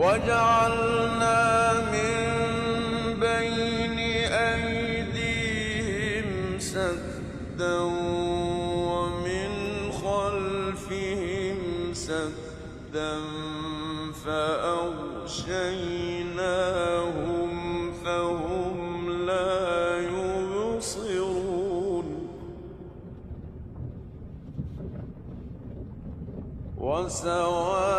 وجعلنا من بين أيديهم سدا ومن خلفهم سدا فأغشيناهم فهم لا يبصرون وسواء